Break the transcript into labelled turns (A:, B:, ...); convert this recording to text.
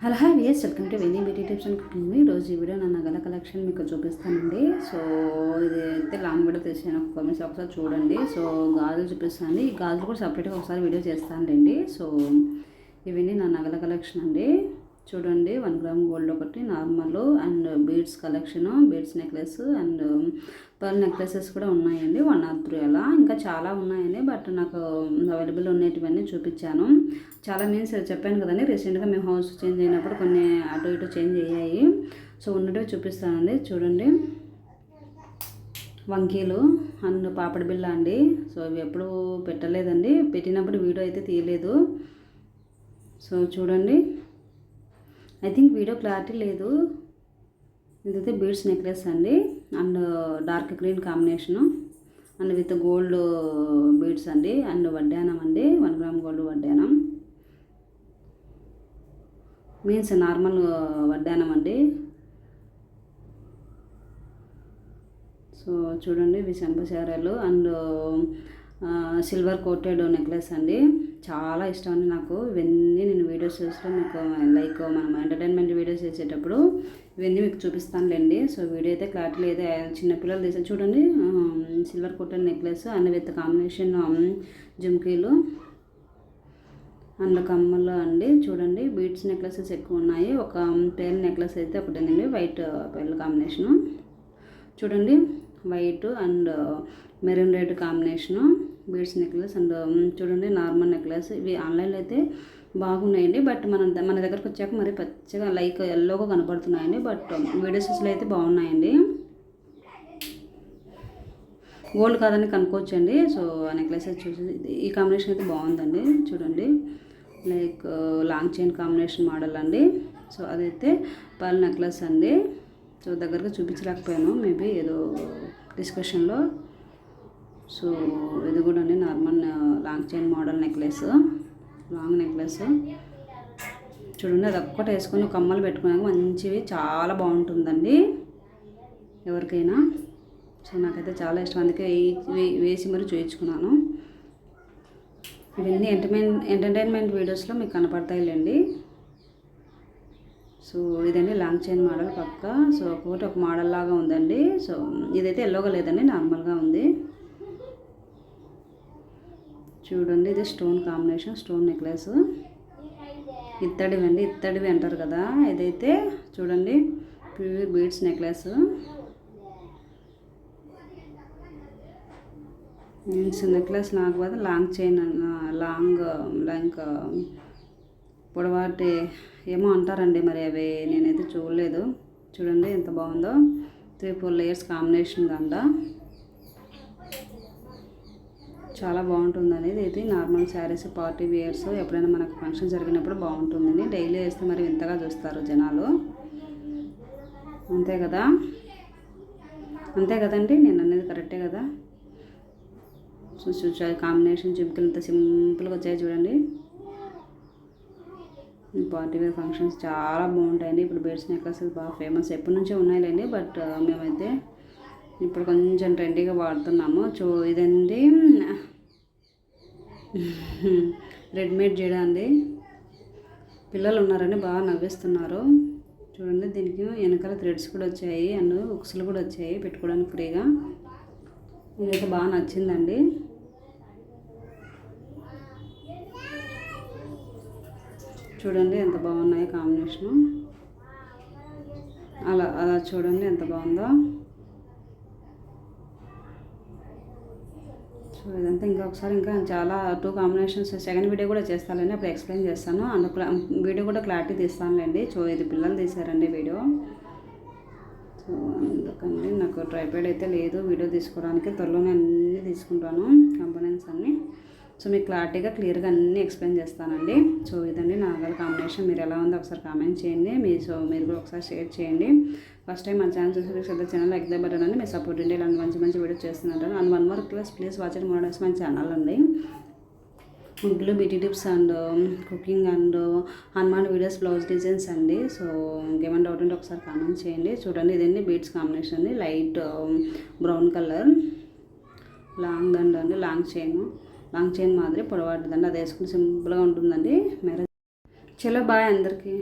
A: Hello hi viewers, welcome to Veni beauty tips and cooking. ఈరోజు ఈ video నా నగల కలెక్షన్ మీకు చూపిస్తానండి. సో ఇది అయితే లాంగ్ వీడియో తీసాను, ఒకసారి చూడండి. సో గాజులు చూపిస్తాను, ఈ గాజులు కూడా సపరేట్గా ఒకసారి వీడియో చేస్తానండి. సో ఇవన్నీ నా నగల కలెక్షన్ అండి. చూడండి, 1 గ్రామ్ గోల్డ్ ఒకటి normal and beads collection, beads necklace and pearl necklaces కూడా ఉన్నాయండి. 1 or 3 అలా ఇంకా చాలా ఉన్నాయండి. బట్ నాకు అవైలబుల్ ఉండేటివన్నీ చూపించాను. చాలా మీన్స్ చెప్పాను కదండి, రీసెంట్గా మేము హౌస్ చేంజ్ అయినప్పుడు కొన్ని అటు ఇటు చేంజ్ అయ్యాయి. సో ఉన్నట్టుగా చూపిస్తానండి. చూడండి, వంకీలు అండ్ పాపడి బిళ్ళ అండి. సో ఇవి ఎప్పుడు పెట్టలేదండి, పెట్టినప్పుడు వీడియో అయితే తీయలేదు. సో చూడండి, ఐ థింక్ వీడియో క్లారిటీ లేదు. ఇదైతే బీడ్స్ నెక్లెస్ అండి and dark green combination and with gold beads అండి అండ్ వడ్డానం అండి. 1 గ్రామ్ గోల్డ్ వడ్డానం మీన్స్ నార్మల్ వడ్డానం అండి. సో చూడండి, ఇవి చెంపచారాలు అండ్ సిల్వర్ కోటెడ్ నెక్లెస్ అండి. చాలా ఇష్టం అండి నాకు ఇవన్నీ. నేను వీడియోస్ చేస్తే మీకు లైక్ మనం ఎంటర్టైన్మెంట్ వీడియోస్ చేసేటప్పుడు ఇవన్నీ మీకు చూపిస్తానులేండి. సో వీడియో అయితే క్లారిటీ లేదు, చిన్నపిల్లలు తీసే. చూడండి, silver coated necklace and with combination జుమ్కీలు అండ్ కమ్మలు అండి. చూడండి, బీడ్స్ నెక్లెసెస్ ఎక్కువ ఉన్నాయి. ఒక పేల్ నెక్లెస్ అయితే ఒకటి ఉందండి, వైట్ పేల్ కాంబినేషను. చూడండి, white and maroon red combination beads necklace and చూడండి నార్మల్ నెక్లెస్. ఇవి ఆన్లైన్లో అయితే బాగున్నాయండి, బట్ మన దగ్గరకు వచ్చాక మరి పచ్చగా లైక్ ఎల్లోగా కనపడుతున్నాయండి. బట్ వీడియోస్లో అయితే బాగున్నాయండి. గోల్డ్ కాదని కనుక్కోవచ్చండి. సో ఆ నెక్లెసెస్ చూసి ఈ కాంబినేషన్ అయితే బాగుందండి. చూడండి, like long chain combination model అండి. సో అదైతే పర్ల్ నెక్లెస్ అండి. సో దగ్గరగా చూపించలేకపోయాను, మేబీ ఏదో డిస్కషన్లో. సో ఇది కూడా అండి normal long chain model necklace, long necklace. చూడండి, అది ఒక్కటి వేసుకొని కమ్మలు పెట్టుకున్నాక మంచివి, చాలా బాగుంటుందండి ఎవరికైనా. సో నాకైతే చాలా ఇష్టం, అందుకే వేసి మరి చూయించుకున్నాను. ఇవన్నీ ఎంటర్టైన్మెంట్ వీడియోస్లో మీకు కనపడతాయిలేండి. సో ఇదండి లాంగ్ చైన్ మోడల్ పక్క. సో ఒక్కొక్కటి ఒక మోడల్ లాగా ఉందండి. సో ఇదైతే ఎల్లోగా లేదండి, నార్మల్గా ఉంది. చూడండి, ఇది స్టోన్ కాంబినేషన్, స్టోన్ నెక్లెస్. ఇత్తడివి అండి, ఇత్తడివి అంటారు కదా. ఇదైతే చూడండి, pure beads necklace means necklace నాకు కదా లాంగ్ చైన్, లాంగ్ పొడవాటి ఏమో అంటారండి మరి, అవి నేనైతే చూడలేదు. చూడండి ఎంత బాగుందో, 3-4 లేయర్స్ కాంబినేషన్ దండ. చాలా బాగుంటుందండి. ఇది నార్మల్ శారీస్, పార్టీ వేర్స్ ఎప్పుడైనా మనకు ఫంక్షన్ జరిగినప్పుడు బాగుంటుందండి. డైలీ వేస్తే మరి వింతగా చూస్తారు జనాలు, అంతే కదా, అంతే కదండి, నేను అనేది కరెక్టే కదా. కాంబినేషన్ జుమ్కీలు ఎంత సింపుల్గా వచ్చాయి చూడండి. పార్టీ వేర్ ఫంక్షన్స్ చాలా బాగుంటాయండి. ఇప్పుడు బీడ్స్ నెక్లెసెస్ బాగా ఫేమస్, ఎప్పటి నుంచో ఉన్నాయిలేండి. బట్ మేమైతే ఇప్పుడు కొంచెం ట్రెండీగా వాడుతున్నాము. ఇదండి రెడీమేడ్ జడ అండి. పిల్లలు ఉన్నారని బాగా నవ్విస్తున్నారు. చూడండి, దీనికి వెనకాల థ్రెడ్స్ కూడా వచ్చాయి అండ్ ఉక్సులు కూడా వచ్చాయి పెట్టుకోవడానికి ఫ్రీగా. ఇదైతే బాగా నచ్చిందండి. చూడండి ఎంత బాగున్నాయి కాంబినేషను, అలా చూడండి ఎంత బాగుందో. సో ఇదంతా ఇంకా చాలా 2 కాంబినేషన్స్ సెకండ్ వీడియో కూడా చేస్తానండి, అప్పుడు ఎక్స్ప్లెయిన్ చేస్తాను. అందుకు వీడియో కూడా క్లారిటీ తీస్తానులేండి. సో ఇది పిల్లలు తీశారండి వీడియో. సో అందుకండి నాకు ట్రైపాడ్ అయితే లేదు వీడియో తీసుకోవడానికి, త్వరలోనే అన్నీ తీసుకుంటాను కంపోనెంట్స్ అన్నీ. సో మీకు క్లారిటీగా క్లియర్గా అన్నీ ఎక్స్ప్లెయిన్ చేస్తానండి. సో ఇదండి నా నగల కాంబినేషన్. మీరు ఎలా ఉందో ఒకసారి కామెంట్ చేయండి. మీరు కూడా ఒకసారి షేర్ చేయండి. ఫస్ట్ టైం మన ఛానల్ చూసి ఛానల్ లైక్ ద బటన్ అండి. మీ సపోర్ట్ ఉండి ఇలాంటి మంచి వీడియోస్ చేస్తున్నారు. And 1 more request, please watch and models మన ఛానల్ అండి. ఇంట్లో beauty tips and cooking and Hanuman videos, blouse designs అండి. సో ఇంకేమైనా డౌట్ ఉంటే ఒకసారి కామెంట్ చేయండి. చూడండి, ఇదండి బీడ్స్ కాంబినేషన్ అండి, లైట్ బ్రౌన్ కలర్, లాంగ్ దండ అండి, లాంగ్ చైన్ మాదిరి పొడవాటిదండి. అది వేసుకుని సింపుల్గా ఉంటుందండి. చలో బాయ్ అందరికీ.